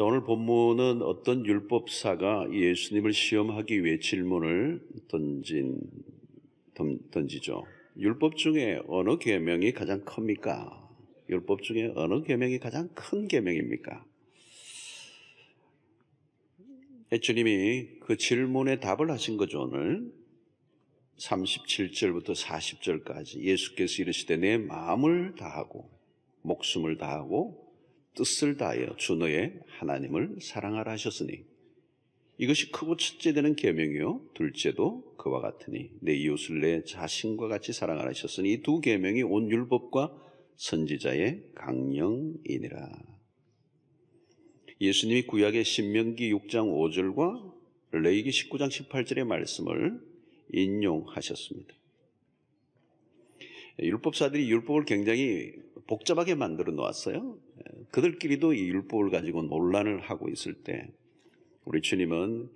자, 오늘 본문은 어떤 율법사가 예수님을 시험하기 위해 질문을 던지죠. 율법 중에 어느 계명이 가장 큽니까? 율법 중에 어느 계명이 가장 큰 계명입니까? 주님이 그 질문에 답을 하신 거죠. 오늘 37절부터 40절까지 예수께서 이르시되 내 마음을 다하고 목숨을 다하고 뜻을 다하여 주 너의 하나님을 사랑하라 하셨으니 이것이 크고 첫째 되는 계명이요 둘째도 그와 같으니 내 이웃을 내 자신과 같이 사랑하라 하셨으니 이 두 계명이 온 율법과 선지자의 강령이니라. 예수님이 구약의 신명기 6장 5절과 레위기 19장 18절의 말씀을 인용하셨습니다. 율법사들이 율법을 굉장히 복잡하게 만들어 놓았어요. 그들끼리도 이 율법을 가지고 논란을 하고 있을 때 우리 주님은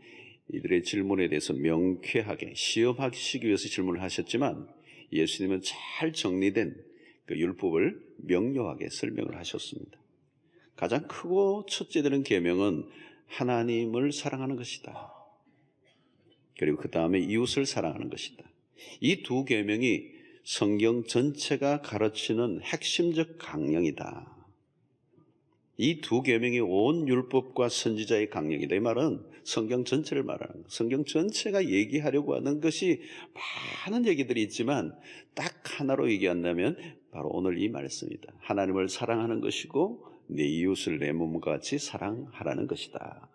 이들의 질문에 대해서 명쾌하게 시험하시기 위해서 질문을 하셨지만 예수님은 잘 정리된 그 율법을 명료하게 설명을 하셨습니다. 가장 크고 첫째 되는 계명은 하나님을 사랑하는 것이다. 그리고 그 다음에 이웃을 사랑하는 것이다. 이 두 계명이 성경 전체가 가르치는 핵심적 강령이다. 이 두 계명이 온 율법과 선지자의 강령이다. 이 말은 성경 전체를 말하는 거예요. 성경 전체가 얘기하려고 하는 것이 많은 얘기들이 있지만 딱 하나로 얘기한다면 바로 오늘 이 말씀이다. 하나님을 사랑하는 것이고 내 이웃을 내 몸과 같이 사랑하라는 것이다.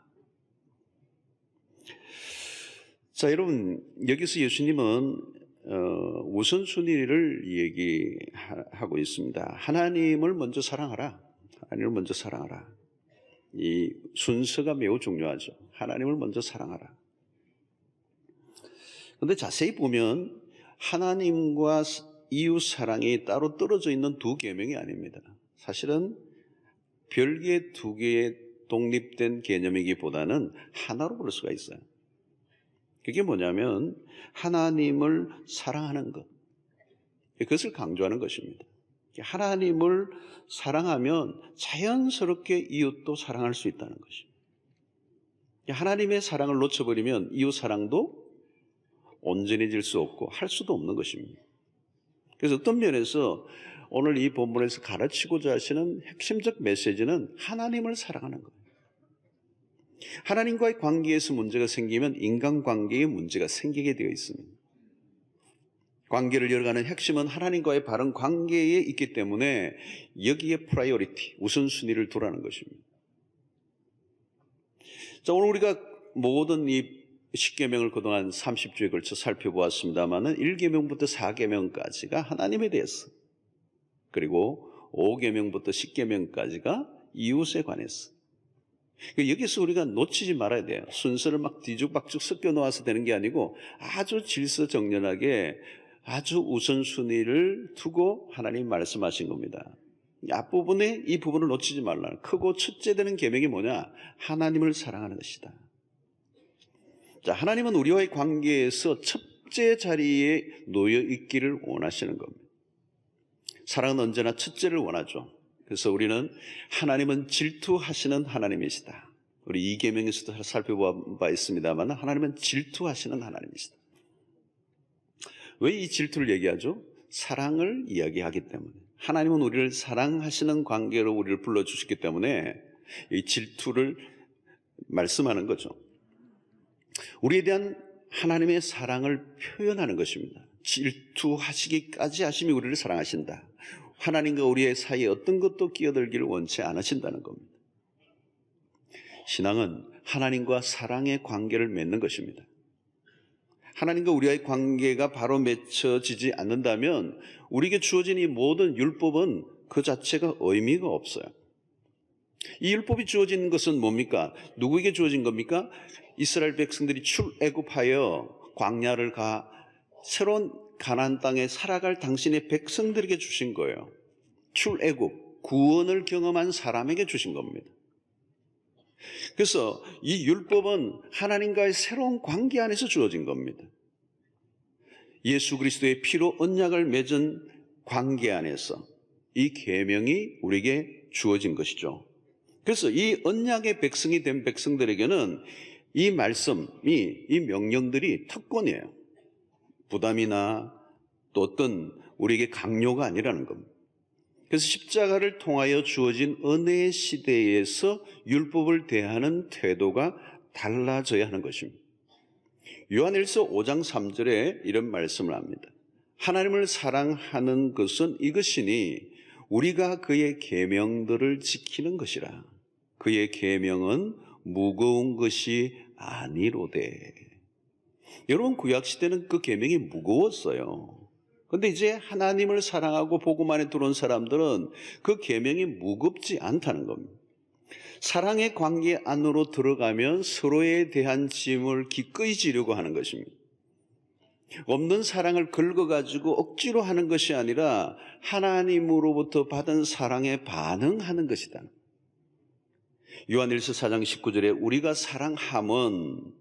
자, 여러분, 여기서 예수님은 우선순위를 얘기하고 있습니다. 하나님을 먼저 사랑하라. 하나님을 먼저 사랑하라. 이 순서가 매우 중요하죠. 하나님을 먼저 사랑하라. 그런데 자세히 보면 하나님과 이웃 사랑이 따로 떨어져 있는 두 계명이 아닙니다. 사실은 별개 두 개의 독립된 개념이기보다는 하나로 볼 수가 있어요. 그게 뭐냐면 하나님을 사랑하는 것, 그것을 강조하는 것입니다. 하나님을 사랑하면 자연스럽게 이웃도 사랑할 수 있다는 것입니다. 하나님의 사랑을 놓쳐버리면 이웃 사랑도 온전해질 수 없고 할 수도 없는 것입니다. 그래서 어떤 면에서 오늘 이 본문에서 가르치고자 하시는 핵심적 메시지는 하나님을 사랑하는 거예요. 하나님과의 관계에서 문제가 생기면 인간관계에 문제가 생기게 되어 있습니다. 관계를 열어가는 핵심은 하나님과의 바른 관계에 있기 때문에 여기에 프라이어리티, 우선순위를 두라는 것입니다. 자, 오늘 우리가 모든 이 10계명을 그동안 30주에 걸쳐 살펴보았습니다만은 1계명부터 4계명까지가 하나님에 대해서, 그리고 5계명부터 10계명까지가 이웃에 관해서. 여기서 우리가 놓치지 말아야 돼요. 순서를 막 뒤죽박죽 섞여 놓아서 되는 게 아니고 아주 질서정연하게 아주 우선순위를 두고 하나님 말씀하신 겁니다. 앞부분에 이 부분을 놓치지 말라. 크고 첫째 되는 계명이 뭐냐? 하나님을 사랑하는 것이다. 자, 하나님은 우리와의 관계에서 첫째 자리에 놓여 있기를 원하시는 겁니다. 사랑은 언제나 첫째를 원하죠. 그래서 우리는 하나님은 질투하시는 하나님이시다. 우리 2계명에서도 살펴본 바 있습니다만 하나님은 질투하시는 하나님이시다. 왜 이 질투를 얘기하죠? 사랑을 이야기하기 때문에. 하나님은 우리를 사랑하시는 관계로 우리를 불러주셨기 때문에 이 질투를 말씀하는 거죠. 우리에 대한 하나님의 사랑을 표현하는 것입니다. 질투하시기까지 하심이 우리를 사랑하신다. 하나님과 우리의 사이에 어떤 것도 끼어들기를 원치 않으신다는 겁니다. 신앙은 하나님과 사랑의 관계를 맺는 것입니다. 하나님과 우리의 관계가 바로 맺혀지지 않는다면 우리에게 주어진 이 모든 율법은 그 자체가 의미가 없어요. 이 율법이 주어진 것은 뭡니까? 누구에게 주어진 겁니까? 이스라엘 백성들이 출애굽하여 광야를 가 새로운 가나안 땅에 살아갈 당신의 백성들에게 주신 거예요. 출애굽, 구원을 경험한 사람에게 주신 겁니다. 그래서 이 율법은 하나님과의 새로운 관계 안에서 주어진 겁니다. 예수 그리스도의 피로 언약을 맺은 관계 안에서 이 계명이 우리에게 주어진 것이죠. 그래서 이 언약의 백성이 된 백성들에게는 이 말씀이, 이 명령들이 특권이에요. 부담이나 또 어떤 우리에게 강요가 아니라는 겁니다. 그래서 십자가를 통하여 주어진 은혜의 시대에서 율법을 대하는 태도가 달라져야 하는 것입니다. 요한일서 5장 3절에 이런 말씀을 합니다. 하나님을 사랑하는 것은 이것이니 우리가 그의 계명들을 지키는 것이라. 그의 계명은 무거운 것이 아니로되. 여러분, 구약시대는 그 계명이 무거웠어요. 그런데 이제 하나님을 사랑하고 복음 안에 들어온 사람들은 그 계명이 무겁지 않다는 겁니다. 사랑의 관계 안으로 들어가면 서로에 대한 짐을 기꺼이 지려고 하는 것입니다. 없는 사랑을 긁어가지고 억지로 하는 것이 아니라 하나님으로부터 받은 사랑에 반응하는 것이다. 요한일서 4장 19절에 우리가 사랑함은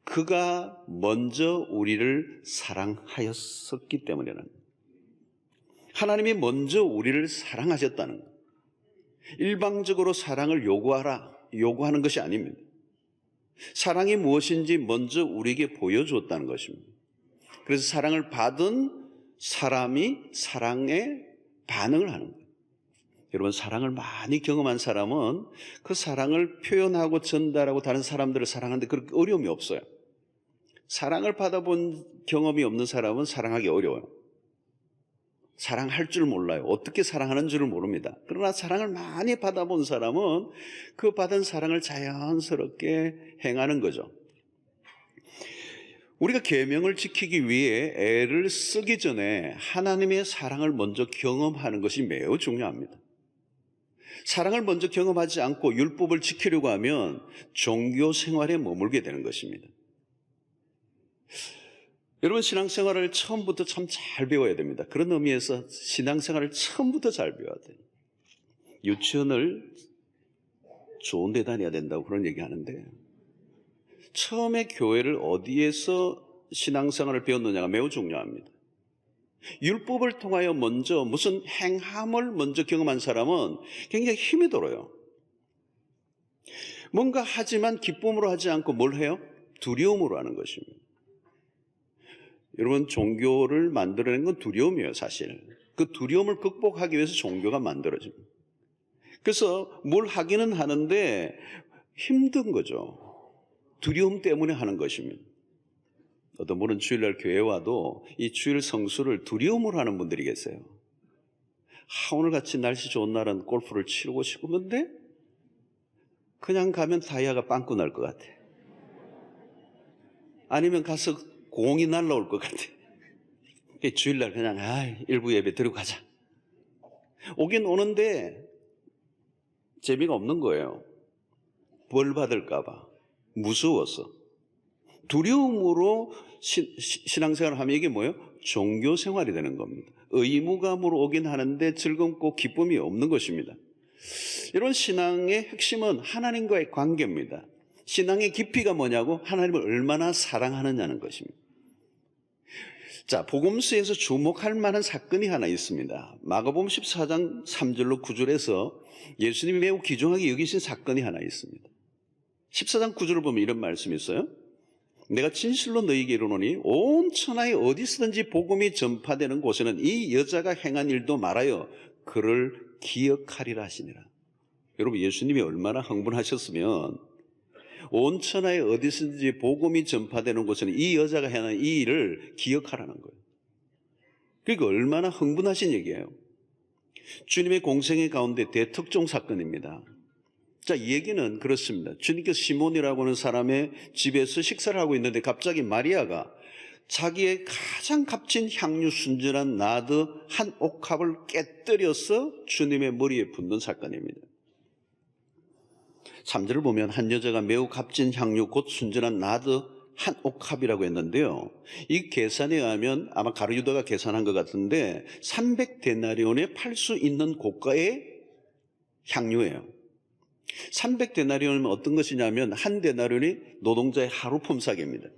그가 먼저 우리를 사랑하였었기 때문이라는 거예요. 하나님이 먼저 우리를 사랑하셨다는 거예요. 일방적으로 사랑을 요구하는 것이 아닙니다. 사랑이 무엇인지 먼저 우리에게 보여주었다는 것입니다. 그래서 사랑을 받은 사람이 사랑에 반응을 하는 거예요. 여러분, 사랑을 많이 경험한 사람은 그 사랑을 표현하고 전달하고 다른 사람들을 사랑하는데 그렇게 어려움이 없어요. 사랑을 받아본 경험이 없는 사람은 사랑하기 어려워요. 사랑할 줄 몰라요. 어떻게 사랑하는 줄을 모릅니다. 그러나 사랑을 많이 받아본 사람은 그 받은 사랑을 자연스럽게 행하는 거죠. 우리가 계명을 지키기 위해 애를 쓰기 전에 하나님의 사랑을 먼저 경험하는 것이 매우 중요합니다. 사랑을 먼저 경험하지 않고 율법을 지키려고 하면 종교 생활에 머물게 되는 것입니다. 여러분, 신앙생활을 처음부터 참 잘 배워야 됩니다. 그런 의미에서 신앙생활을 처음부터 잘 배워야 돼요. 유치원을 좋은 데 다녀야 된다고 그런 얘기 하는데, 처음에 교회를 어디에서 신앙생활을 배웠느냐가 매우 중요합니다. 율법을 통하여 먼저 무슨 행함을 먼저 경험한 사람은 굉장히 힘이 들어요. 뭔가 하지만 기쁨으로 하지 않고 뭘 해요? 두려움으로 하는 것입니다. 여러분, 종교를 만들어낸 건 두려움이에요, 사실. 그 두려움을 극복하기 위해서 종교가 만들어집니다. 그래서 뭘 하기는 하는데 힘든 거죠. 두려움 때문에 하는 것입니다. 어떤 분은 주일날 교회 와도 이 주일 성수를 두려움으로 하는 분들이 계세요. 오늘같이 날씨 좋은 날은 골프를 치르고 싶은데 그냥 가면 타이어가 빵꾸 날 것 같아. 아니면 가서 공이 날라올 것 같아. 주일날 그냥 일부 예배 드리고 가자. 오긴 오는데 재미가 없는 거예요. 벌 받을까 봐. 무서워서. 두려움으로 신앙생활을 하면 이게 뭐예요? 종교생활이 되는 겁니다. 의무감으로 오긴 하는데 즐겁고 기쁨이 없는 것입니다. 이런 신앙의 핵심은 하나님과의 관계입니다. 신앙의 깊이가 뭐냐고? 하나님을 얼마나 사랑하느냐는 것입니다. 자, 복음서에서 주목할 만한 사건이 하나 있습니다. 마가복음 14장 3절로 9절에서 예수님이 매우 귀중하게 여기신 사건이 하나 있습니다. 14장 9절을 보면 이런 말씀이 있어요. 내가 진실로 너희에게 이르노니 온 천하에 어디서든지 복음이 전파되는 곳에는 이 여자가 행한 일도 말하여 그를 기억하리라 하시니라. 여러분, 예수님이 얼마나 흥분하셨으면 온 천하에 어디서든지 복음이 전파되는 곳에는 이 여자가 행한 이 일을 기억하라는 거예요. 그러니까 얼마나 흥분하신 얘기예요. 주님의 공생애 가운데 대특종 사건입니다. 자, 이 얘기는 그렇습니다. 주님께서 시몬이라고 하는 사람의 집에서 식사를 하고 있는데 갑자기 마리아가 자기의 가장 값진 향유 순전한 나드 한 옥합을 깨뜨려서 주님의 머리에 붓는 사건입니다. 3절을 보면 한 여자가 매우 값진 향유 곧 순전한 나드 한 옥합이라고 했는데요. 이 계산에 의하면 아마 가룟유다가 계산한 것 같은데 300데나리온에 팔 수 있는 고가의 향유예요. 300데나리온이면 어떤 것이냐면 한 데나리온이 노동자의 하루 품삯입니다.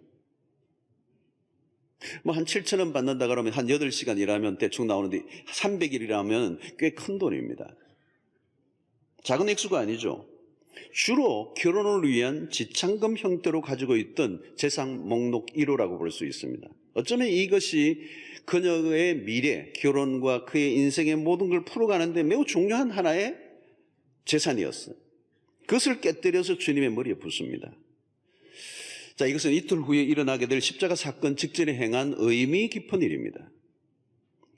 뭐 한 7,000원 받는다 그러면 한 8시간 일하면 대충 나오는데 300일이라면 꽤 큰 돈입니다. 작은 액수가 아니죠. 주로 결혼을 위한 지참금 형태로 가지고 있던 재산 목록 1호라고 볼 수 있습니다. 어쩌면 이것이 그녀의 미래, 결혼과 그의 인생의 모든 걸 풀어가는데 매우 중요한 하나의 재산이었어요. 그것을 깨뜨려서 주님의 머리에 붓습니다. 자, 이것은 이틀 후에 일어나게 될 십자가 사건 직전에 행한 의미 깊은 일입니다.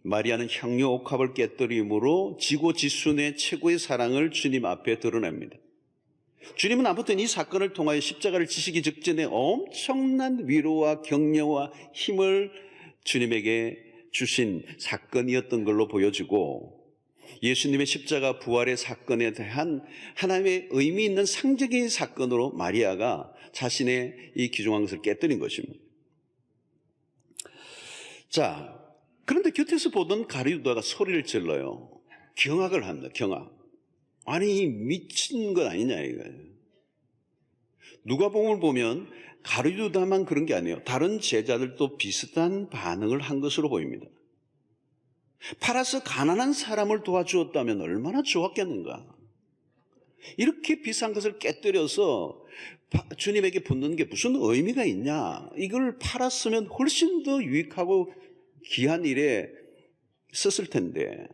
마리아는 향유 옥합을 깨뜨림으로 지고지순의 최고의 사랑을 주님 앞에 드러냅니다. 주님은 아무튼 이 사건을 통하여 십자가를 지시기 직전에 엄청난 위로와 격려와 힘을 주님에게 주신 사건이었던 걸로 보여지고, 예수님의 십자가 부활의 사건에 대한 하나님의 의미 있는 상징적인 사건으로 마리아가 자신의 이 귀중한 것을 깨뜨린 것입니다. 자, 그런데 곁에서 보던 가룟유다가 소리를 질러요. 경악을 합니다. 경악. 아니, 미친 것 아니냐 이거예요. 누가복음을 보면 가룟유다만 그런 게 아니에요. 다른 제자들도 비슷한 반응을 한 것으로 보입니다. 팔아서 가난한 사람을 도와주었다면 얼마나 좋았겠는가. 이렇게 비싼 것을 깨뜨려서 주님에게 붓는 게 무슨 의미가 있냐. 이걸 팔았으면 훨씬 더 유익하고 귀한 일에 썼을 텐데.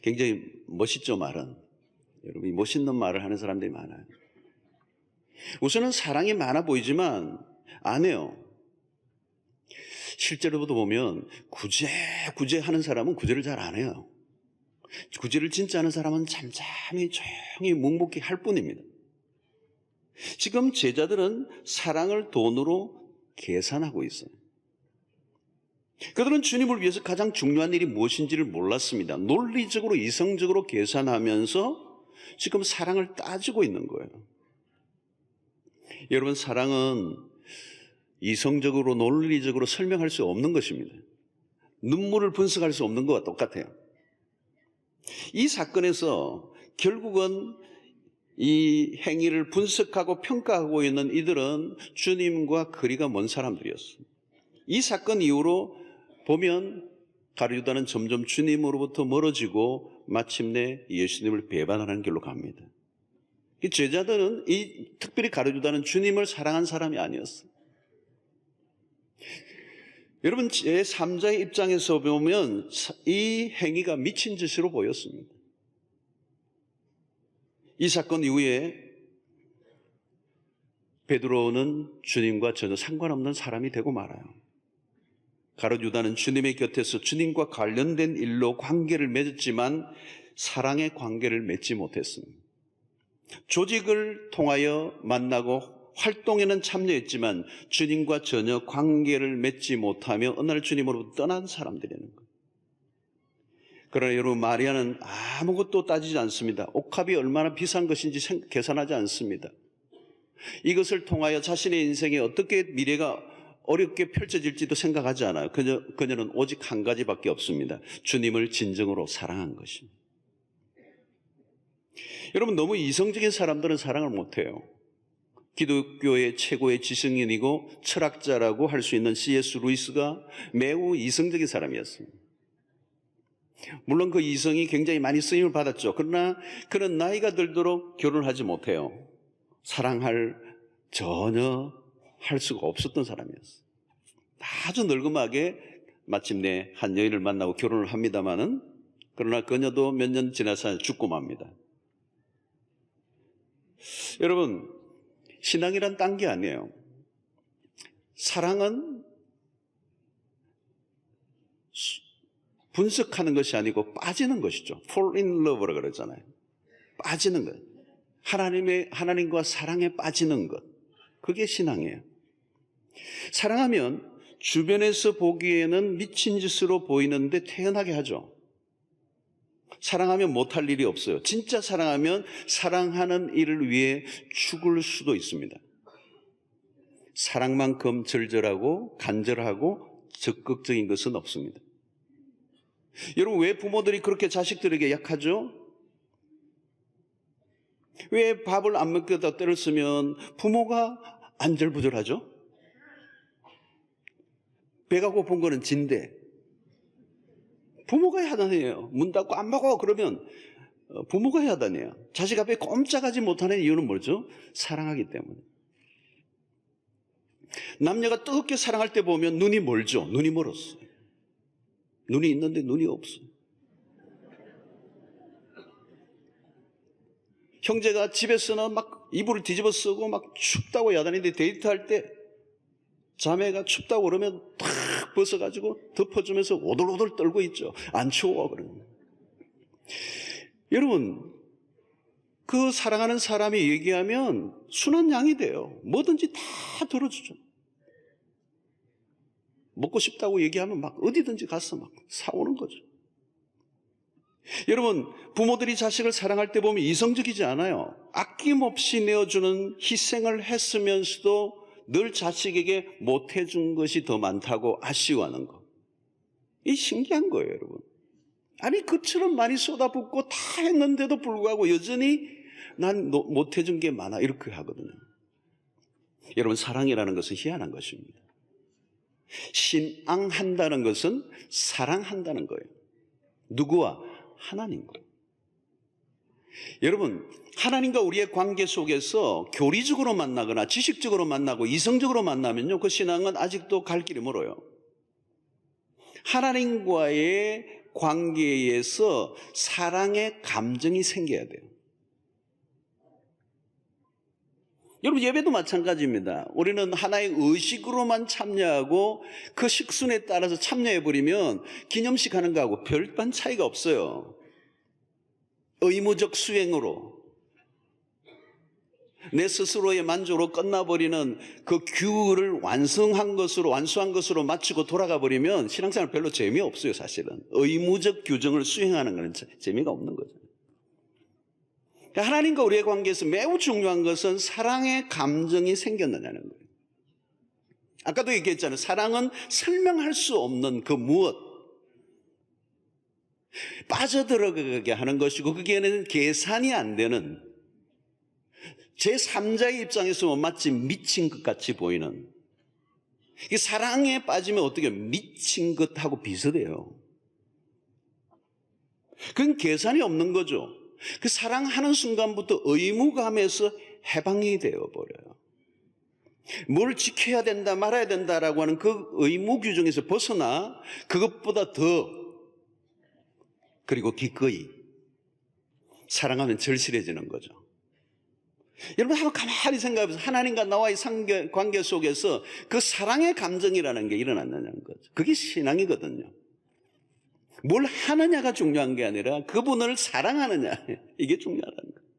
굉장히 멋있죠, 말은. 여러분, 이 멋있는 말을 하는 사람들이 많아요. 우선은 사랑이 많아 보이지만 안 해요. 실제로도 보면 구제 하는 사람은 구제를 잘 안 해요. 구제를 진짜 하는 사람은 잠잠히 조용히 묵묵히 할 뿐입니다. 지금 제자들은 사랑을 돈으로 계산하고 있어요. 그들은 주님을 위해서 가장 중요한 일이 무엇인지를 몰랐습니다. 논리적으로 이성적으로 계산하면서 지금 사랑을 따지고 있는 거예요. 여러분, 사랑은 이성적으로 논리적으로 설명할 수 없는 것입니다. 눈물을 분석할 수 없는 것과 똑같아요. 이 사건에서 결국은 이 행위를 분석하고 평가하고 있는 이들은 주님과 거리가 먼 사람들이었어요. 이 사건 이후로 보면 가룟유다는 점점 주님으로부터 멀어지고 마침내 예수님을 배반하는 길로 갑니다. 이 제자들은 특별히 가룟유다는 주님을 사랑한 사람이 아니었어요. 여러분, 제3자의 입장에서 보면 이 행위가 미친 짓으로 보였습니다. 이 사건 이후에 베드로는 주님과 전혀 상관없는 사람이 되고 말아요. 가룟유다는 주님의 곁에서 주님과 관련된 일로 관계를 맺었지만 사랑의 관계를 맺지 못했습니다. 조직을 통하여 만나고 활동에는 참여했지만 주님과 전혀 관계를 맺지 못하며 어느 날 주님으로부터 떠난 사람들이라는 거예요. 그러나 여러분, 마리아는 아무것도 따지지 않습니다. 옥합이 얼마나 비싼 것인지 계산하지 않습니다. 이것을 통하여 자신의 인생에 어떻게 미래가 어렵게 펼쳐질지도 생각하지 않아요. 그녀는 오직 한 가지밖에 없습니다. 주님을 진정으로 사랑한 것입니다. 여러분, 너무 이성적인 사람들은 사랑을 못해요. 기독교의 최고의 지성인이고 철학자라고 할 수 있는 C.S. 루이스가 매우 이성적인 사람이었습니다. 물론 그 이성이 굉장히 많이 쓰임을 받았죠. 그러나 그는 나이가 들도록 결혼을 하지 못해요. 사랑할 전혀 할 수가 없었던 사람이었어요. 아주 늙음하게 마침내 한 여인을 만나고 결혼을 합니다마는, 그러나 그녀도 몇 년 지나서 죽고 맙니다. 여러분, 신앙이란 딴 게 아니에요. 사랑은 분석하는 것이 아니고 빠지는 것이죠. fall in love라고 그러잖아요. 빠지는 것. 하나님과 사랑에 빠지는 것. 그게 신앙이에요. 사랑하면 주변에서 보기에는 미친 짓으로 보이는데 태연하게 하죠. 사랑하면 못할 일이 없어요. 진짜 사랑하면 사랑하는 일을 위해 죽을 수도 있습니다. 사랑만큼 절절하고 간절하고 적극적인 것은 없습니다. 여러분, 왜 부모들이 그렇게 자식들에게 약하죠? 왜 밥을 안 먹겠다 때를 쓰면 부모가 안절부절하죠? 배가 고픈 거는 진데 부모가 야단해요. 문 닫고 안 먹어 그러면 부모가 해야 하다니요. 자식 앞에 꼼짝하지 못하는 이유는 뭐죠? 사랑하기 때문에. 남녀가 뜨겁게 사랑할 때 보면 눈이 멀죠. 눈이 멀었어요. 눈이 있는데 눈이 없어요. 형제가 집에서는 막 이불을 뒤집어 쓰고 막 춥다고 야단인데 데이트할 때 자매가 춥다고 그러면 탁 벗어가지고 덮어주면서 오돌오돌 떨고 있죠. 안 추워 그러면. 여러분, 그 사랑하는 사람이 얘기하면 순한 양이 돼요. 뭐든지 다 들어주죠. 먹고 싶다고 얘기하면 막 어디든지 가서 막 사오는 거죠. 여러분, 부모들이 자식을 사랑할 때 보면 이성적이지 않아요. 아낌없이 내어주는 희생을 했으면서도 늘 자식에게 못해준 것이 더 많다고 아쉬워하는 거. 이 신기한 거예요, 여러분. 아니, 그처럼 많이 쏟아붓고 다 했는데도 불구하고 여전히 난 못해준 게 많아, 이렇게 하거든요. 여러분, 사랑이라는 것은 희한한 것입니다. 신앙한다는 것은 사랑한다는 거예요. 누구와? 하나님과. 여러분, 하나님과 우리의 관계 속에서 교리적으로 만나거나 지식적으로 만나고 이성적으로 만나면요, 그 신앙은 아직도 갈 길이 멀어요. 하나님과의 관계에서 사랑의 감정이 생겨야 돼요. 여러분, 예배도 마찬가지입니다. 우리는 하나의 의식으로만 참여하고 그 식순에 따라서 참여해버리면 기념식 하는 거하고 별반 차이가 없어요. 의무적 수행으로 내 스스로의 만족으로 끝나버리는 그 규를 완수한 것으로 마치고 돌아가 버리면 신앙생활 별로 재미없어요. 사실은 의무적 규정을 수행하는 건 재미가 없는 거죠. 하나님과 우리의 관계에서 매우 중요한 것은 사랑의 감정이 생겼느냐는 거예요. 아까도 얘기했잖아요. 사랑은 설명할 수 없는 그 무엇, 빠져들어가게 하는 것이고, 그게는 계산이 안 되는, 제3자의 입장에서 마치 미친 것 같이 보이는, 이 사랑에 빠지면 어떻게 미친 것하고 비슷해요. 그건 계산이 없는 거죠. 그 사랑하는 순간부터 의무감에서 해방이 되어버려요. 뭘 지켜야 된다 말아야 된다라고 하는 그 의무 규정에서 벗어나 그것보다 더, 그리고 기꺼이 사랑하면 절실해지는 거죠. 여러분, 한번 가만히 생각해보세요. 하나님과 나와의 관계 속에서 그 사랑의 감정이라는 게 일어났느냐는 거죠. 그게 신앙이거든요. 뭘 하느냐가 중요한 게 아니라 그분을 사랑하느냐, 이게 중요하다는 거예요.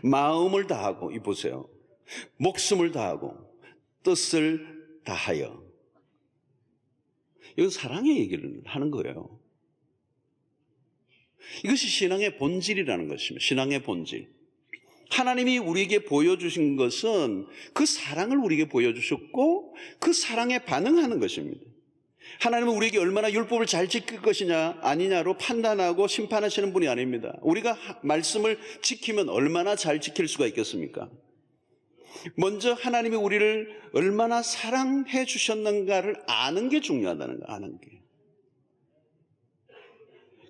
마음을 다하고, 이 보세요. 목숨을 다하고 뜻을 다하여. 이건 사랑의 얘기를 하는 거예요. 이것이 신앙의 본질이라는 것입니다. 신앙의 본질. 하나님이 우리에게 보여주신 것은 그 사랑을 우리에게 보여주셨고 그 사랑에 반응하는 것입니다. 하나님은 우리에게 얼마나 율법을 잘 지킬 것이냐 아니냐로 판단하고 심판하시는 분이 아닙니다. 우리가 말씀을 지키면 얼마나 잘 지킬 수가 있겠습니까? 먼저 하나님이 우리를 얼마나 사랑해 주셨는가를 아는 게 중요하다는 거예요. 아는 게.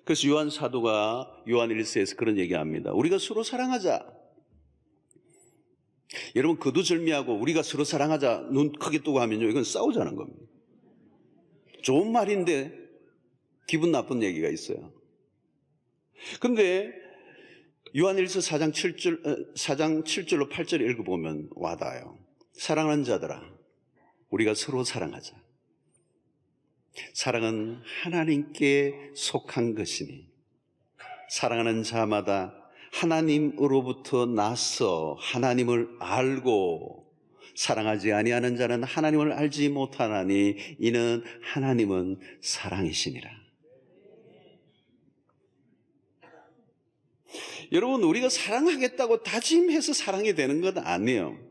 그래서 요한 사도가 요한 1서에서 그런 얘기합니다. 우리가 서로 사랑하자. 여러분, 거두절미하고 우리가 서로 사랑하자 눈 크게 뜨고 하면요, 이건 싸우자는 겁니다. 좋은 말인데 기분 나쁜 얘기가 있어요. 그런데 요한일서 4장 7절로 8절 읽어보면 와닿아요. 사랑하는 자들아, 우리가 서로 사랑하자. 사랑은 하나님께 속한 것이니 사랑하는 자마다 하나님으로부터 나서 하나님을 알고 사랑하지 아니하는 자는 하나님을 알지 못하나니 이는 하나님은 사랑이시니라. 여러분, 우리가 사랑하겠다고 다짐해서 사랑이 되는 건 아니에요.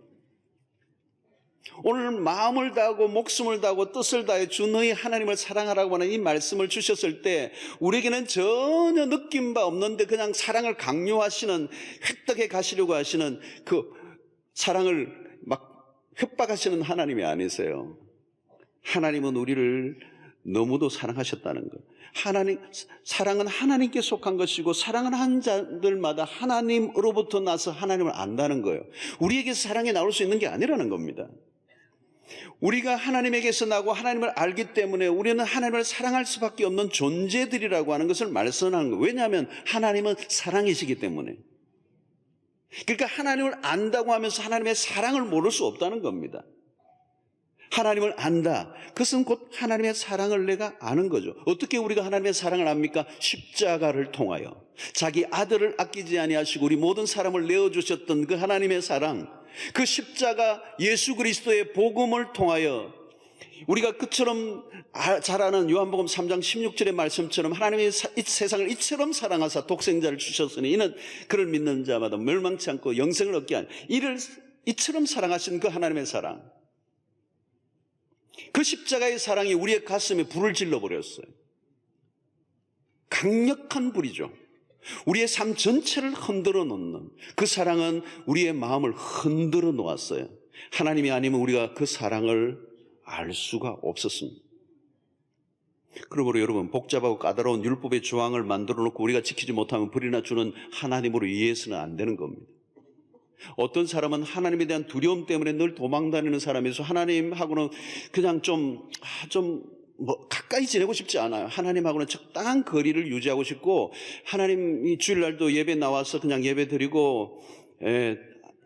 오늘 마음을 다하고 목숨을 다하고 뜻을 다해 주 너희 하나님을 사랑하라고 하는 이 말씀을 주셨을 때 우리에게는 전혀 느낀 바 없는데 그냥 사랑을 강요하시는, 획득해 가시려고 하시는 그 사랑을 막 협박하시는 하나님이 아니세요. 하나님은 우리를 너무도 사랑하셨다는 것. 사랑은 하나님께 속한 것이고 사랑은 한 자들마다 하나님으로부터 나서 하나님을 안다는 거예요. 우리에게서 사랑이 나올 수 있는 게 아니라는 겁니다. 우리가 하나님에게서 나고 하나님을 알기 때문에 우리는 하나님을 사랑할 수밖에 없는 존재들이라고 하는 것을 말씀하는 거예요. 왜냐하면 하나님은 사랑이시기 때문에. 그러니까 하나님을 안다고 하면서 하나님의 사랑을 모를 수 없다는 겁니다. 하나님을 안다. 그것은 곧 하나님의 사랑을 내가 아는 거죠. 어떻게 우리가 하나님의 사랑을 압니까? 십자가를 통하여. 자기 아들을 아끼지 아니하시고 우리 모든 사람을 내어주셨던 그 하나님의 사랑, 그 십자가 예수 그리스도의 복음을 통하여 우리가 그처럼 잘 아는 요한복음 3장 16절의 말씀처럼 하나님이 이 세상을 이처럼 사랑하사 독생자를 주셨으니 이는 그를 믿는 자마다 멸망치 않고 영생을 얻게 하니 이를 이처럼 사랑하신 그 하나님의 사랑, 그 십자가의 사랑이 우리의 가슴에 불을 질러버렸어요. 강력한 불이죠. 우리의 삶 전체를 흔들어 놓는 그 사랑은 우리의 마음을 흔들어 놓았어요. 하나님이 아니면 우리가 그 사랑을 알 수가 없었습니다. 그러므로 여러분, 복잡하고 까다로운 율법의 조항을 만들어 놓고 우리가 지키지 못하면 불이나 주는 하나님으로 이해해서는 안 되는 겁니다. 어떤 사람은 하나님에 대한 두려움 때문에 늘 도망다니는 사람에서 하나님하고는 그냥 가까이 지내고 싶지 않아요. 하나님하고는 적당한 거리를 유지하고 싶고, 하나님이 주일날도 예배 나와서 그냥 예배 드리고,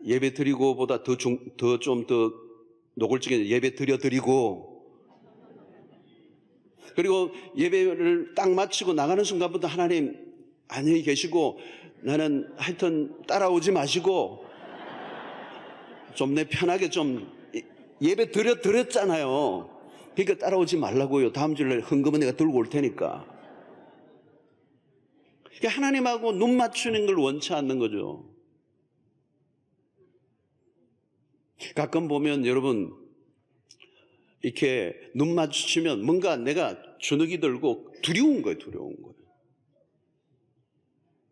예배 드리고보다 더 노골적인 예배 드리고, 그리고 예배를 딱 마치고 나가는 순간부터 하나님 안녕히 계시고, 나는 하여튼 따라오지 마시고, 좀 내 편하게 좀 예배 드렸잖아요. 그러니까 따라오지 말라고요. 다음 주일날 헌금은 내가 들고 올 테니까. 그러니까 하나님하고 눈 맞추는 걸 원치 않는 거죠. 가끔 보면 여러분, 이렇게 눈 마주치면 뭔가 내가 주눅이 들고 두려운 거예요.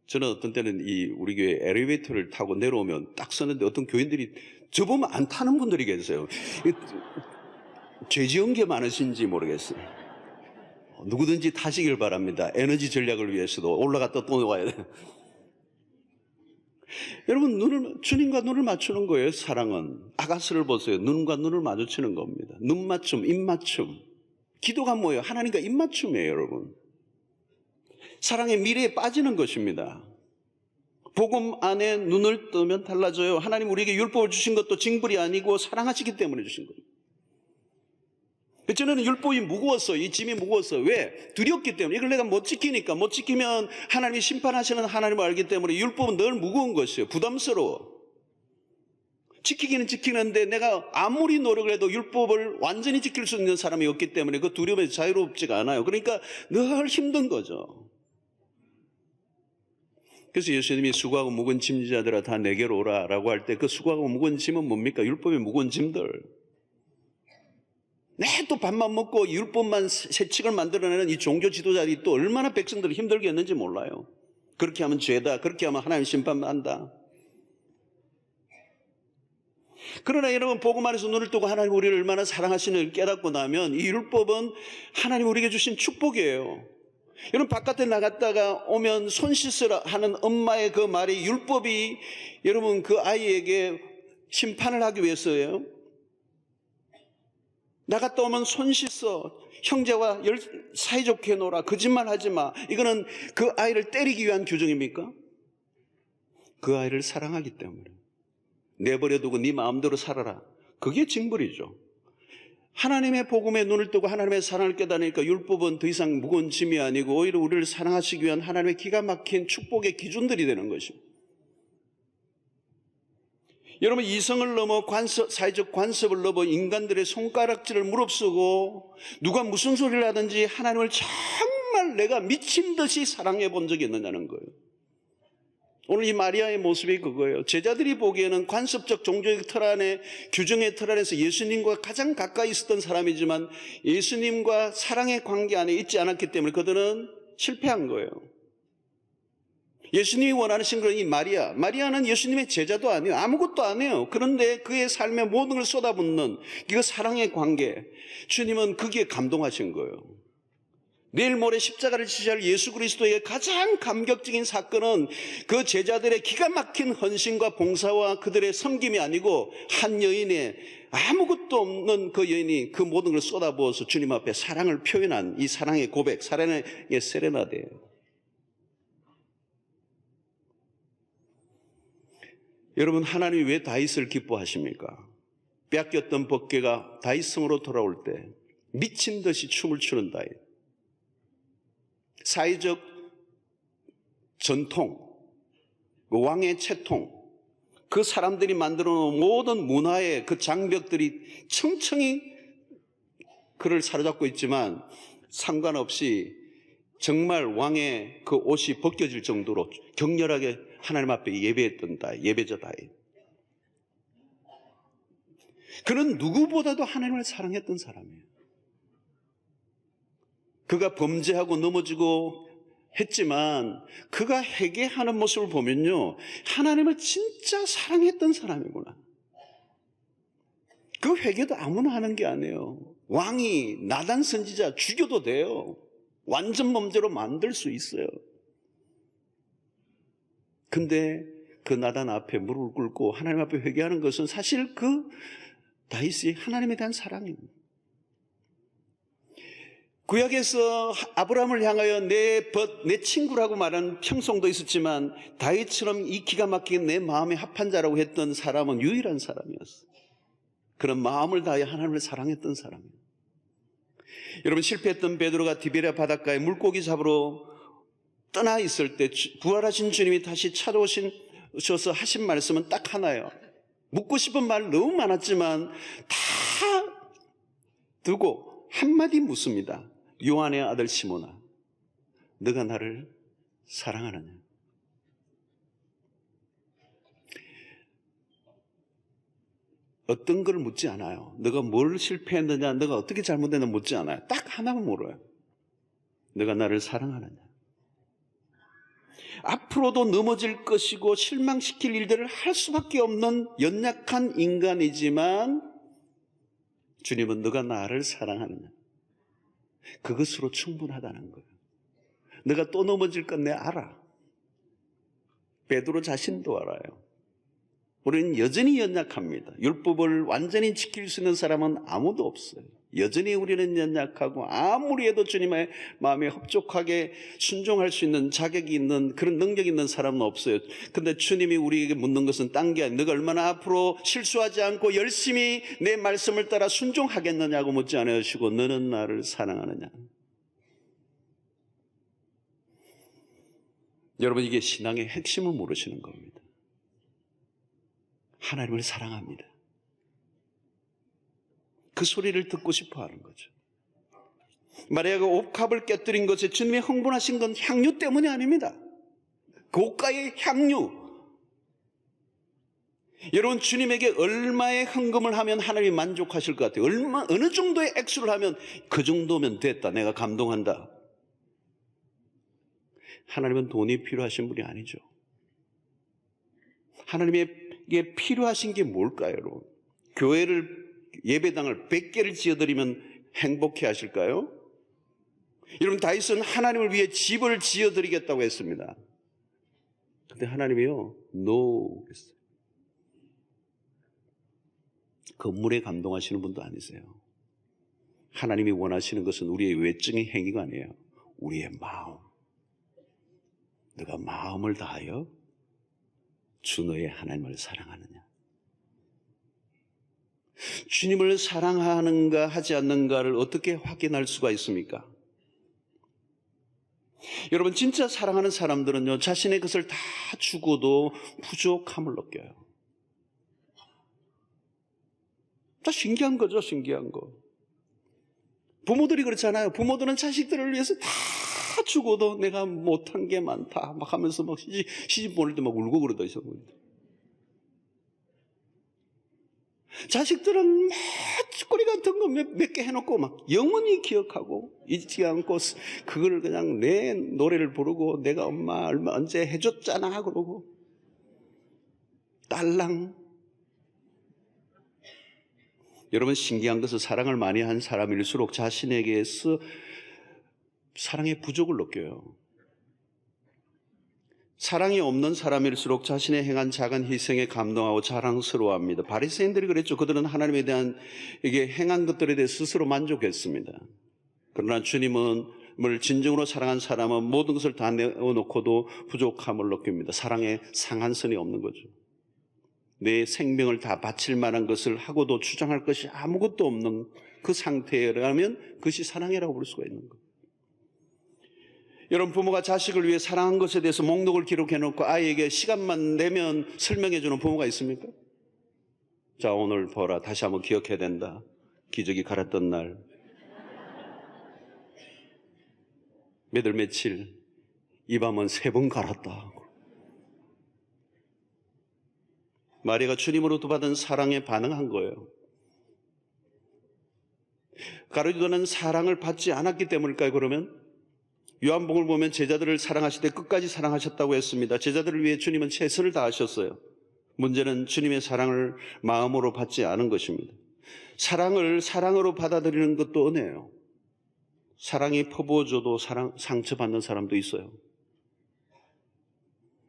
저는 어떤 때는 우리 교회 엘리베이터를 타고 내려오면 딱 서는데 어떤 교인들이 저보면 안 타는 분들이 계세요. 죄 지은 게 많으신지 모르겠어요. 누구든지 타시길 바랍니다. 에너지 전략을 위해서도 올라갔다 또 와야 돼요. 여러분, 주님과 눈을 맞추는 거예요. 사랑은. 아가스를 보세요. 눈과 눈을 마주치는 겁니다. 눈 맞춤, 입 맞춤. 기도가 뭐예요? 하나님과 입 맞춤이에요, 여러분. 사랑의 미래에 빠지는 것입니다. 복음 안에 눈을 뜨면 달라져요. 하나님 우리에게 율법을 주신 것도 징벌이 아니고 사랑하시기 때문에 주신 거예요. 저는 율법이 무거웠어요. 이 짐이 무거웠어요. 왜? 두렵기 때문에. 이걸 내가 못 지키면 하나님이 심판하시는 하나님을 알기 때문에 율법은 늘 무거운 것이에요. 부담스러워. 지키기는 지키는데 내가 아무리 노력을 해도 율법을 완전히 지킬 수 있는 사람이 없기 때문에 그 두려움에서 자유롭지가 않아요. 그러니까 늘 힘든 거죠. 그래서 예수님이 수고하고 무거운 짐자들아 다 내게로 오라 라고 할 때 그 수고하고 무거운 짐은 뭡니까? 율법의 무거운 짐들. 또 밥만 먹고 율법만 세칙을 만들어내는 이 종교 지도자들이 또 얼마나 백성들을 힘들게 했는지 몰라요. 그렇게 하면 죄다. 그렇게 하면 하나님 심판한다. 그러나 여러분, 복음 안에서 눈을 뜨고 하나님 우리를 얼마나 사랑하시는지 깨닫고 나면 이 율법은 하나님 우리에게 주신 축복이에요. 여러분, 바깥에 나갔다가 오면 손 씻으라 하는 엄마의 그 말이 율법이 여러분 그 아이에게 심판을 하기 위해서예요. 나갔다 오면 손 씻어. 형제와 사이좋게 놀아. 거짓말 하지 마. 이거는 그 아이를 때리기 위한 규정입니까? 그 아이를 사랑하기 때문에. 내버려두고 네 마음대로 살아라. 그게 징벌이죠. 하나님의 복음에 눈을 뜨고 하나님의 사랑을 깨달으니까 율법은 더 이상 무거운 짐이 아니고 오히려 우리를 사랑하시기 위한 하나님의 기가 막힌 축복의 기준들이 되는 것입니다. 여러분, 이성을 넘어 사회적 관습을 넘어 인간들의 손가락질을 무릅쓰고 누가 무슨 소리를 하든지 하나님을 정말 내가 미친 듯이 사랑해 본 적이 있느냐는 거예요. 오늘 이 마리아의 모습이 그거예요. 제자들이 보기에는 관습적 종교의 틀 안에, 규정의 틀 안에서 예수님과 가장 가까이 있었던 사람이지만 예수님과 사랑의 관계 안에 있지 않았기 때문에 그들은 실패한 거예요. 예수님이 원하신 건 이 마리아는 예수님의 제자도 아니에요. 아무것도 아니에요. 그런데 그의 삶에 모든 걸 쏟아붓는 그 사랑의 관계, 주님은 거기에 감동하신 거예요. 내일 모레 십자가를 지시할 예수 그리스도의 가장 감격적인 사건은 그 제자들의 기가 막힌 헌신과 봉사와 그들의 섬김이 아니고 한 여인의 아무것도 없는 그 여인이 그 모든 걸 쏟아부어서 주님 앞에 사랑을 표현한 이 사랑의 고백, 사랑의 세레나데예요. 여러분, 하나님이 왜 다윗을 기뻐하십니까? 빼앗겼던 법궤가 다윗 성으로 돌아올 때 미친 듯이 춤을 추는 다윗. 사회적 전통, 왕의 채통, 그 사람들이 만들어 놓은 모든 문화의 그 장벽들이 청청히 그를 사로잡고 있지만 상관없이 정말 왕의 그 옷이 벗겨질 정도로 격렬하게 하나님 앞에 예배했던 다윗, 예배자 다윗. 그는 누구보다도 하나님을 사랑했던 사람이에요. 그가 범죄하고 넘어지고 했지만 그가 회개하는 모습을 보면요, 하나님을 진짜 사랑했던 사람이구나. 그 회개도 아무나 하는 게 아니에요. 왕이 나단 선지자 죽여도 돼요. 완전 범죄로 만들 수 있어요. 근데 그 나단 앞에 무릎을 꿇고 하나님 앞에 회개하는 것은 사실 그 다윗이 하나님에 대한 사랑입니다. 구약에서 아브라함을 향하여 내 친구라고 말하는 평송도 있었지만 다윗처럼 이 기가 막힌 내 마음에 합한 자라고 했던 사람은 유일한 사람이었어요. 그런 마음을 다하여 하나님을 사랑했던 사람이에요. 여러분, 실패했던 베드로가 디베랴 바닷가에 물고기 잡으러 떠나 있을 때 부활하신 주님이 다시 찾아오셔서 하신 말씀은 딱 하나예요. 묻고 싶은 말 너무 많았지만 다 두고 한마디 묻습니다. 요한의 아들 시몬아, 너가 나를 사랑하느냐? 어떤 걸 묻지 않아요. 너가 뭘 실패했느냐, 너가 어떻게 잘못했느냐 묻지 않아요. 딱 하나만 물어요. 너가 나를 사랑하느냐? 앞으로도 넘어질 것이고 실망시킬 일들을 할 수밖에 없는 연약한 인간이지만 주님은 너가 나를 사랑하느냐? 그것으로 충분하다는 거예요. 너가 또 넘어질 건 내 알아. 베드로 자신도 알아요. 우리는 여전히 연약합니다. 율법을 완전히 지킬 수 있는 사람은 아무도 없어요. 여전히 우리는 연약하고 아무리 해도 주님의 마음에 흡족하게 순종할 수 있는 자격이 있는 그런 능력이 있는 사람은 없어요. 근데 주님이 우리에게 묻는 것은 딴 게 아니라 너가 얼마나 앞으로 실수하지 않고 열심히 내 말씀을 따라 순종하겠느냐고 묻지 않으시고 너는 나를 사랑하느냐. 여러분, 이게 신앙의 핵심을 모르시는 겁니다. 하나님을 사랑합니다. 그 소리를 듣고 싶어 하는 거죠. 마리아가 옥합을 깨뜨린 것에 주님이 흥분하신 건 향유 때문이 아닙니다. 고가의 향유. 여러분, 주님에게 얼마의 헌금을 하면 하나님이 만족하실 것 같아요? 어느 정도의 액수를 하면 그 정도면 됐다, 내가 감동한다. 하나님은 돈이 필요하신 분이 아니죠. 하나님에게 필요하신 게 뭘까요, 여러분? 교회를, 예배당을 100개를 지어드리면 행복해 하실까요? 여러분, 다윗은 하나님을 위해 집을 지어드리겠다고 했습니다. 근데 하나님이요, no 했어요. 건물에 감동하시는 분도 아니세요. 하나님이 원하시는 것은 우리의 외적인 행위가 아니에요. 우리의 마음. 너가 마음을 다하여 주 너의 하나님을 사랑하느냐? 주님을 사랑하는가 하지 않는가를 어떻게 확인할 수가 있습니까? 여러분, 진짜 사랑하는 사람들은요, 자신의 것을 다 주고도 부족함을 느껴요. 다 신기한 거죠, 신기한 거. 부모들이 그렇잖아요. 부모들은 자식들을 위해서 다 주고도 내가 못한 게 많다 막 하면서 막 시집 보낼 때 막 울고 그러다 있었거든요. 자식들은 막 꼬리 같은 거 몇 개 해놓고 막 영원히 기억하고 잊지 않고 그걸 그냥 내 노래를 부르고 내가 엄마 얼마 언제 해줬잖아 그러고 딸랑. 여러분, 신기한 것은 사랑을 많이 한 사람일수록 자신에게서 사랑의 부족을 느껴요. 사랑이 없는 사람일수록 자신의 행한 작은 희생에 감동하고 자랑스러워합니다. 바리새인들이 그랬죠. 그들은 하나님에 대한 이게 행한 것들에 대해 스스로 만족했습니다. 그러나 주님을 진정으로 사랑한 사람은 모든 것을 다 내어놓고도 부족함을 느낍니다. 사랑에 상한선이 없는 거죠. 내 생명을 다 바칠 만한 것을 하고도 주장할 것이 아무것도 없는 그 상태라면 그것이 사랑이라고 볼 수가 있는 거예요. 여러분, 부모가 자식을 위해 사랑한 것에 대해서 목록을 기록해놓고 아이에게 시간만 내면 설명해주는 부모가 있습니까? 자, 오늘 보라. 다시 한번 기억해야 된다. 기저귀 갈았던 날. 몇 월 며칠. 이 밤은 3번 갈았다. 마리아가 주님으로부터 받은 사랑에 반응한 거예요. 가룟유다는 사랑을 받지 않았기 때문일까요, 그러면? 요한복음을 보면 제자들을 사랑하실 때 끝까지 사랑하셨다고 했습니다. 제자들을 위해 주님은 최선을 다하셨어요. 문제는 주님의 사랑을 마음으로 받지 않은 것입니다. 사랑을 사랑으로 받아들이는 것도 은혜예요. 사랑이 퍼부어져도 상처받는 사람도 있어요.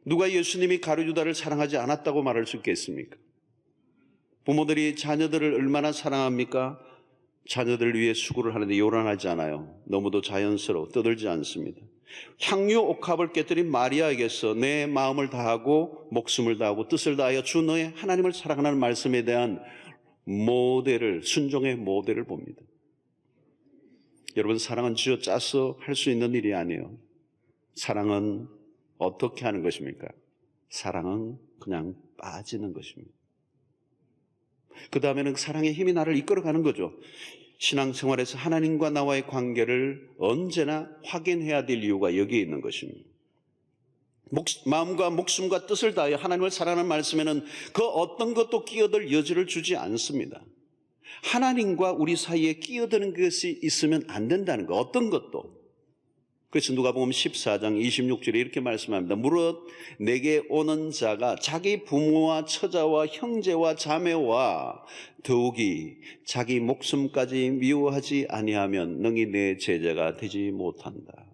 누가 예수님이 가룟유다를 사랑하지 않았다고 말할 수 있겠습니까? 부모들이 자녀들을 얼마나 사랑합니까? 자녀들을 위해 수고를 하는데 요란하지 않아요. 너무도 자연스러워 떠들지 않습니다. 향유 옥합을 깨뜨린 마리아에게서 내 마음을 다하고 목숨을 다하고 뜻을 다하여 주 너의 하나님을 사랑하는 말씀에 대한 모델을, 순종의 모델을 봅니다. 여러분, 사랑은 쥐어짜서 할 수 있는 일이 아니에요. 사랑은 어떻게 하는 것입니까? 사랑은 그냥 빠지는 것입니다. 그 다음에는 사랑의 힘이 나를 이끌어가는 거죠. 신앙생활에서 하나님과 나와의 관계를 언제나 확인해야 될 이유가 여기에 있는 것입니다. 마음과 목숨과 뜻을 다하여 하나님을 사랑하는 말씀에는 그 어떤 것도 끼어들 여지를 주지 않습니다. 하나님과 우리 사이에 끼어드는 것이 있으면 안 된다는 거, 어떤 것도. 그래서 누가복음 14장 26절에 이렇게 말씀합니다. 무릇 내게 오는 자가 자기 부모와 처자와 형제와 자매와 더욱이 자기 목숨까지 미워하지 아니하면 능히 내 제자가 되지 못한다.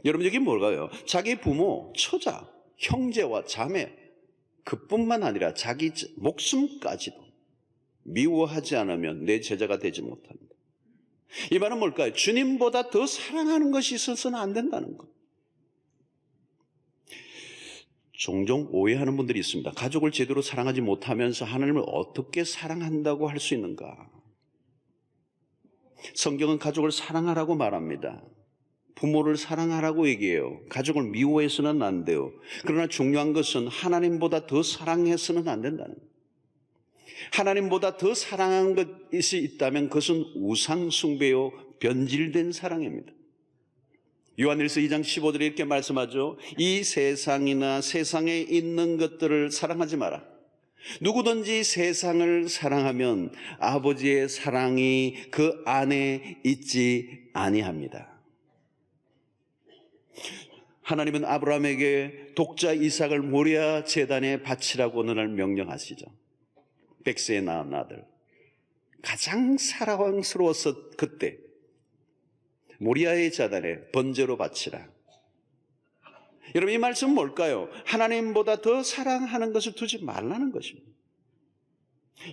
여러분, 여기 뭘까요? 자기 부모, 처자, 형제와 자매, 그뿐만 아니라 자기 목숨까지도 미워하지 않으면 내 제자가 되지 못한다. 이 말은 뭘까요? 주님보다 더 사랑하는 것이 있어서는 안 된다는 것. 종종 오해하는 분들이 있습니다. 가족을 제대로 사랑하지 못하면서 하나님을 어떻게 사랑한다고 할 수 있는가? 성경은 가족을 사랑하라고 말합니다. 부모를 사랑하라고 얘기해요. 가족을 미워해서는 안 돼요. 그러나 중요한 것은 하나님보다 더 사랑해서는 안 된다는 거예요. 하나님보다 더 사랑한 것이 있다면 그것은 우상숭배요, 변질된 사랑입니다. 요한일서 2장 15절에 이렇게 말씀하죠. 이 세상이나 세상에 있는 것들을 사랑하지 마라. 누구든지 세상을 사랑하면 아버지의 사랑이 그 안에 있지 아니합니다. 하나님은 아브라함에게 독자 이삭을 모리아 제단에 바치라고 어느 날 명령하시죠. 100세에 낳은 아들, 가장 사랑스러웠어. 그때 모리아의 제단에 번제로 바치라. 여러분, 이 말씀은 뭘까요? 하나님보다 더 사랑하는 것을 두지 말라는 것입니다.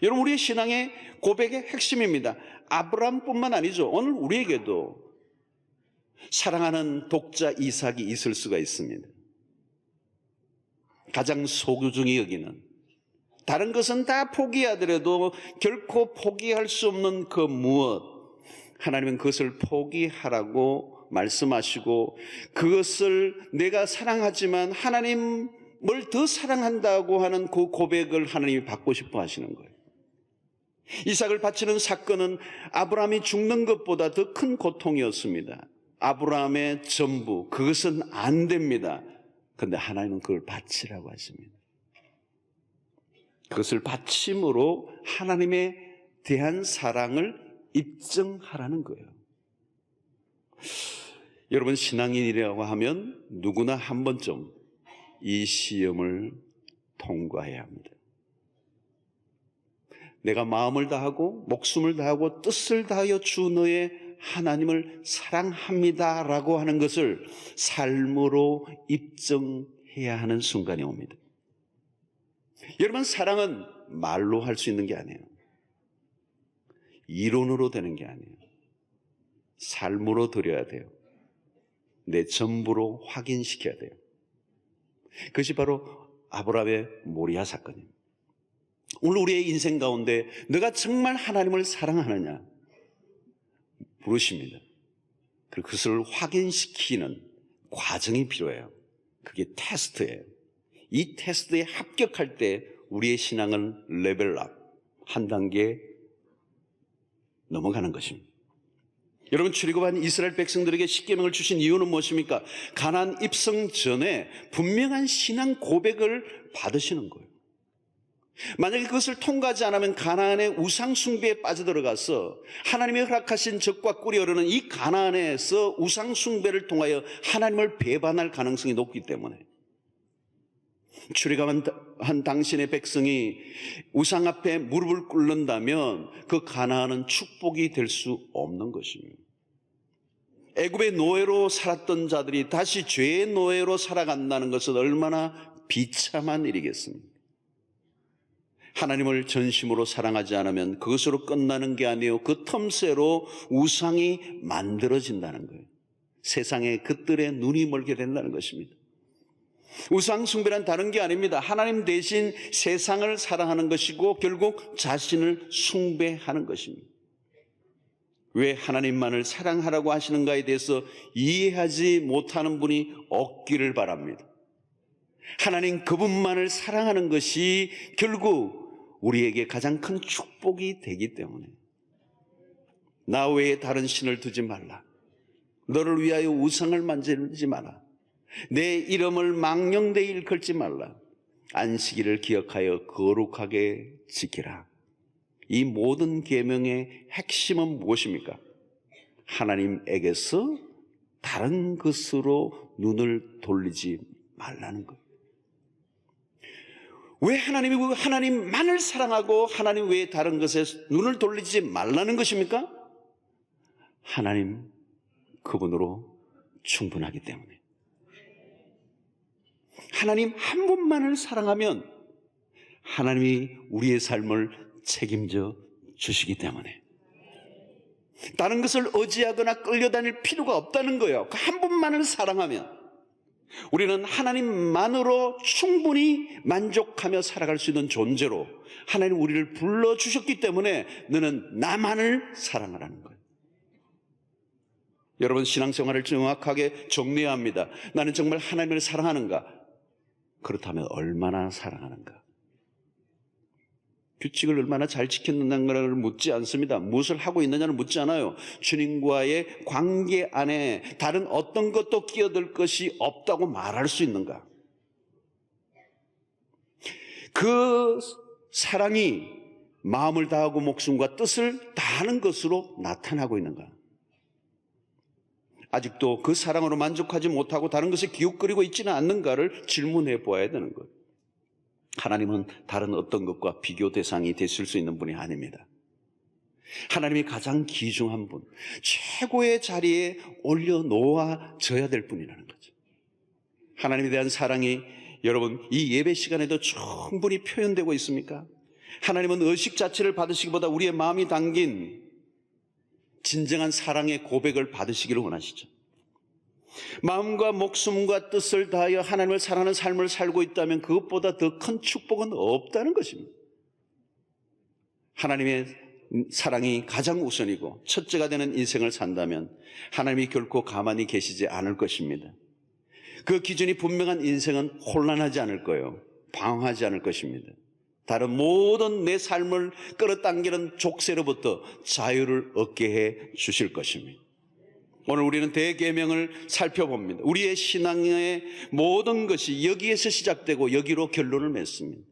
여러분, 우리의 신앙의 고백의 핵심입니다. 아브라함뿐만 아니죠. 오늘 우리에게도 사랑하는 독자 이삭이 있을 수가 있습니다. 가장 소중히 여기는, 다른 것은 다 포기하더라도 결코 포기할 수 없는 그 무엇, 하나님은 그것을 포기하라고 말씀하시고, 그것을 내가 사랑하지만 하나님을 더 사랑한다고 하는 그 고백을 하나님이 받고 싶어 하시는 거예요. 이삭을 바치는 사건은 아브라함이 죽는 것보다 더 큰 고통이었습니다. 아브라함의 전부, 그것은 안 됩니다. 그런데 하나님은 그걸 바치라고 하십니다. 그것을 바침으로 하나님에 대한 사랑을 입증하라는 거예요. 여러분, 신앙인이라고 하면 누구나 한 번쯤 이 시험을 통과해야 합니다. 내가 마음을 다하고 목숨을 다하고 뜻을 다하여 주 너의 하나님을 사랑합니다라고 하는 것을 삶으로 입증해야 하는 순간이 옵니다. 여러분, 사랑은 말로 할 수 있는 게 아니에요. 이론으로 되는 게 아니에요. 삶으로 드려야 돼요. 내 전부로 확인시켜야 돼요. 그것이 바로 아브라함의 모리아 사건입니다. 오늘 우리의 인생 가운데 너가 정말 하나님을 사랑하느냐 물으십니다. 그리고 그것을 확인시키는 과정이 필요해요. 그게 테스트예요. 이 테스트에 합격할 때 우리의 신앙은 레벨업, 한 단계 넘어가는 것입니다. 여러분, 출애굽한 이스라엘 백성들에게 십계명을 주신 이유는 무엇입니까? 가나안 입성 전에 분명한 신앙 고백을 받으시는 거예요. 만약에 그것을 통과하지 않으면 가나안의 우상 숭배에 빠져들어가서 하나님이 허락하신 적과 꿀이 흐르는 이 가나안에서 우상 숭배를 통하여 하나님을 배반할 가능성이 높기 때문에 출애굽한 당신의 백성이 우상 앞에 무릎을 꿇는다면 그 가나안은 축복이 될 수 없는 것입니다. 애굽의 노예로 살았던 자들이 다시 죄의 노예로 살아간다는 것은 얼마나 비참한 일이겠습니까? 하나님을 전심으로 사랑하지 않으면 그것으로 끝나는 게 아니에요. 그 틈새로 우상이 만들어진다는 거예요. 세상에 그들의 눈이 멀게 된다는 것입니다. 우상 숭배란 다른 게 아닙니다. 하나님 대신 세상을 사랑하는 것이고 결국 자신을 숭배하는 것입니다. 왜 하나님만을 사랑하라고 하시는가에 대해서 이해하지 못하는 분이 없기를 바랍니다. 하나님 그분만을 사랑하는 것이 결국 우리에게 가장 큰 축복이 되기 때문에 나 외에 다른 신을 두지 말라. 너를 위하여 우상을 만들지 마라. 내 이름을 망령되이 일컬지 말라. 안식일을 기억하여 거룩하게 지키라. 이 모든 계명의 핵심은 무엇입니까? 하나님에게서 다른 것으로 눈을 돌리지 말라는 거예요. 왜 하나님만을 사랑하고 하나님 외에 다른 것에 눈을 돌리지 말라는 것입니까? 하나님 그분으로 충분하기 때문에. 하나님 한 분만을 사랑하면 하나님이 우리의 삶을 책임져 주시기 때문에 다른 것을 의지하거나 끌려다닐 필요가 없다는 거예요. 그 한 분만을 사랑하면 우리는 하나님만으로 충분히 만족하며 살아갈 수 있는 존재로 하나님 우리를 불러주셨기 때문에 너는 나만을 사랑하라는 거예요. 여러분, 신앙생활을 정확하게 정리해야 합니다. 나는 정말 하나님을 사랑하는가? 그렇다면 얼마나 사랑하는가? 규칙을 얼마나 잘 지켰느냐를 묻지 않습니다. 무엇을 하고 있느냐를 묻지 않아요. 주님과의 관계 안에 다른 어떤 것도 끼어들 것이 없다고 말할 수 있는가? 그 사랑이 마음을 다하고 목숨과 뜻을 다하는 것으로 나타나고 있는가? 아직도 그 사랑으로 만족하지 못하고 다른 것에 기웃거리고 있지는 않는가를 질문해 보아야 되는 거예요. 하나님은 다른 어떤 것과 비교 대상이 되실 수 있는 분이 아닙니다. 하나님이 가장 귀중한 분, 최고의 자리에 올려놓아져야 될 분이라는 거죠. 하나님에 대한 사랑이 여러분 이 예배 시간에도 충분히 표현되고 있습니까? 하나님은 의식 자체를 받으시기보다 우리의 마음이 담긴 진정한 사랑의 고백을 받으시기를 원하시죠. 마음과 목숨과 뜻을 다하여 하나님을 사랑하는 삶을 살고 있다면 그것보다 더 큰 축복은 없다는 것입니다. 하나님의 사랑이 가장 우선이고 첫째가 되는 인생을 산다면 하나님이 결코 가만히 계시지 않을 것입니다. 그 기준이 분명한 인생은 혼란하지 않을 거예요. 방황하지 않을 것입니다. 다른 모든 내 삶을 끌어당기는 족쇄로부터 자유를 얻게 해 주실 것입니다. 오늘 우리는 대계명을 살펴봅니다. 우리의 신앙의 모든 것이 여기에서 시작되고 여기로 결론을 맺습니다.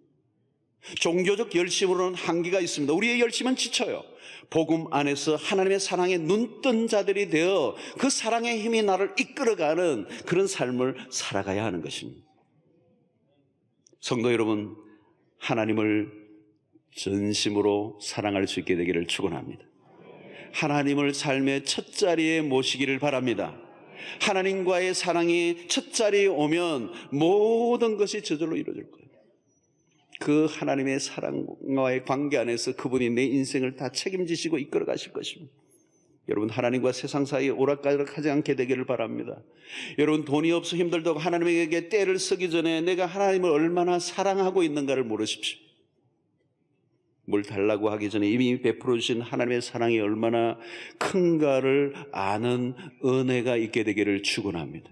종교적 열심으로는 한계가 있습니다. 우리의 열심은 지쳐요. 복음 안에서 하나님의 사랑에 눈뜬 자들이 되어 그 사랑의 힘이 나를 이끌어가는 그런 삶을 살아가야 하는 것입니다. 성도 여러분, 하나님을 전심으로 사랑할 수 있게 되기를 축원합니다. 하나님을 삶의 첫 자리에 모시기를 바랍니다. 하나님과의 사랑이 첫 자리에 오면 모든 것이 저절로 이루어질 거예요. 그 하나님의 사랑과의 관계 안에서 그분이 내 인생을 다 책임지시고 이끌어 가실 것입니다. 여러분, 하나님과 세상 사이에 오락가락하지 않게 되기를 바랍니다. 여러분, 돈이 없어 힘들다고 하나님에게 떼를 쓰기 전에 내가 하나님을 얼마나 사랑하고 있는가를 물으십시오. 뭘 달라고 하기 전에 이미 베풀어 주신 하나님의 사랑이 얼마나 큰가를 아는 은혜가 있게 되기를 축원합니다.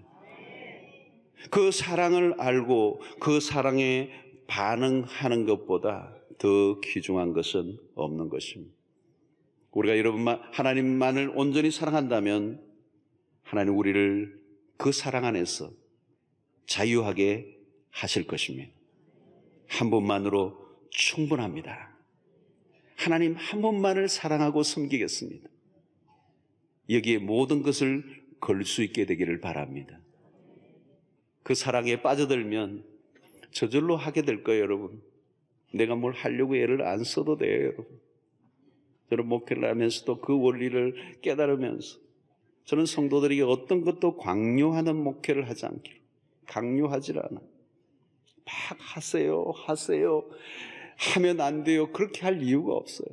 그 사랑을 알고 그 사랑에 반응하는 것보다 더 귀중한 것은 없는 것입니다. 우리가 여러분만 하나님만을 온전히 사랑한다면 하나님 우리를 그 사랑 안에서 자유하게 하실 것입니다. 한 분만으로 충분합니다. 하나님 한 분만을 사랑하고 섬기겠습니다. 여기에 모든 것을 걸 수 있게 되기를 바랍니다. 그 사랑에 빠져들면 저절로 하게 될 거예요, 여러분. 내가 뭘 하려고 애를 안 써도 돼요, 여러분. 저는 목회를 하면서도 그 원리를 깨달으면서 저는 성도들에게 어떤 것도 강요하는 목회를 하지 않기로, 강요하질 않아. 막 하세요, 하면 안 돼요. 그렇게 할 이유가 없어요.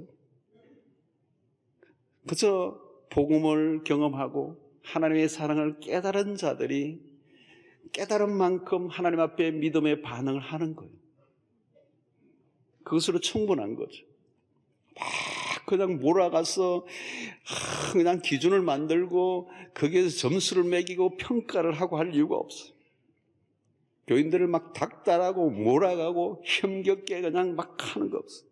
그저 복음을 경험하고 하나님의 사랑을 깨달은 자들이 깨달은 만큼 하나님 앞에 믿음의 반응을 하는 거예요. 그것으로 충분한 거죠. 막 그냥 몰아가서 그냥 기준을 만들고 거기에서 점수를 매기고 평가를 하고 할 이유가 없어요. 교인들을 막 닥달하고 몰아가고 힘겹게 그냥 막 하는 거 없어요.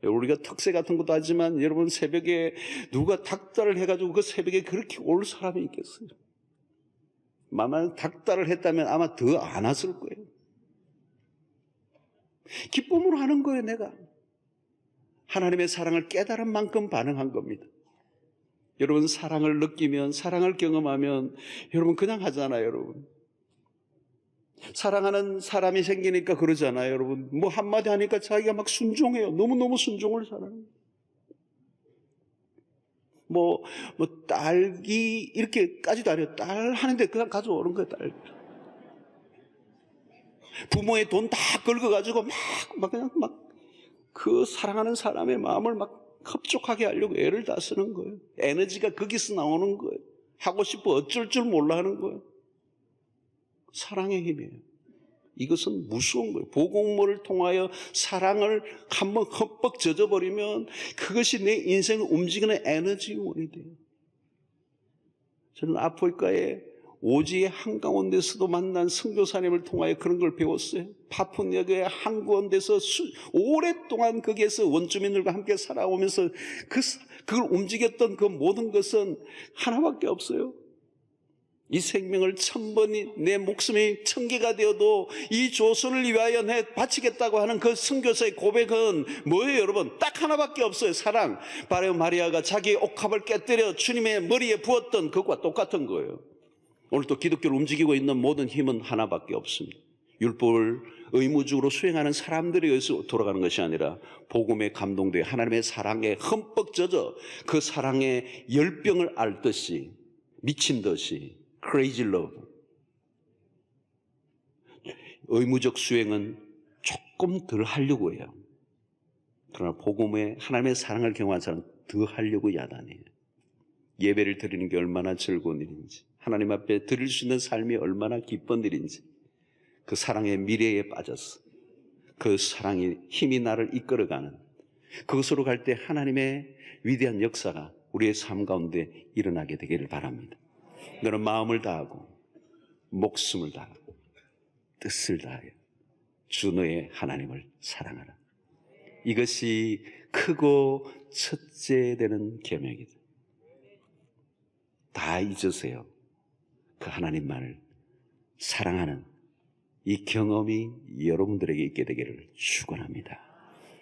우리가 특세 같은 것도 하지만 여러분, 새벽에 누가 닥달을 해가지고 그 새벽에 그렇게 올 사람이 있겠어요? 만약 닥달을 했다면 아마 더 안 왔을 거예요. 기쁨으로 하는 거예요. 내가 하나님의 사랑을 깨달은 만큼 반응한 겁니다. 여러분, 사랑을 느끼면, 사랑을 경험하면 여러분 그냥 하잖아요. 여러분, 사랑하는 사람이 생기니까 그러잖아요. 여러분, 뭐 한마디 하니까 자기가 막 순종해요. 너무너무 순종을 잘하는 거예요. 뭐 딸기 이렇게까지도 안 해요. 딸 하는데 그냥 가져오는 거예요. 딸. 부모의 돈 다 긁어가지고 막 그냥 그 사랑하는 사람의 마음을 막 흡족하게 하려고 애를 다 쓰는 거예요. 에너지가 거기서 나오는 거예요. 하고 싶어 어쩔 줄 몰라 하는 거예요. 사랑의 힘이에요. 이것은 무서운 거예요. 복음을 통하여 사랑을 한번 흠뻑 젖어버리면 그것이 내 인생을 움직이는 에너지원이 돼요. 저는 아프리카의 오지의 한가운데서도 만난 선교사님을 통하여 그런 걸 배웠어요. 파푸니아의 한가운데서 오랫동안 거기에서 원주민들과 함께 살아오면서 그걸 움직였던 그 모든 것은 하나밖에 없어요. 이 생명을 1000번이 내 목숨이 1000개가 되어도 이 조선을 위하여 내 바치겠다고 하는 그 선교사의 고백은 뭐예요, 여러분? 딱 하나밖에 없어요. 사랑. 바로 마리아가 자기의 옥합을 깨뜨려 주님의 머리에 부었던 그것과 똑같은 거예요. 오늘 또 기독교를 움직이고 있는 모든 힘은 하나밖에 없습니다. 율법을 의무적으로 수행하는 사람들에 의해서 돌아가는 것이 아니라 복음에 감동되어 하나님의 사랑에 흠뻑 젖어 그 사랑의 열병을 앓듯이, 미친 듯이 crazy love. 의무적 수행은 조금 덜 하려고 해요. 그러나 복음에 하나님의 사랑을 경험한 사람은 더 하려고 야단해요. 예배를 드리는 게 얼마나 즐거운 일인지, 하나님 앞에 드릴 수 있는 삶이 얼마나 기쁜 일인지, 그 사랑의 미래에 빠졌어. 그 사랑이 힘이 나를 이끌어가는, 그것으로 갈 때 하나님의 위대한 역사가 우리의 삶 가운데 일어나게 되기를 바랍니다. 너는 마음을 다하고 목숨을 다하고 뜻을 다하여 주 너의 하나님을 사랑하라. 이것이 크고 첫째 되는 계명이다. 다 잊으세요. 그 하나님만을 사랑하는 이 경험이 여러분들에게 있게 되기를 축원합니다.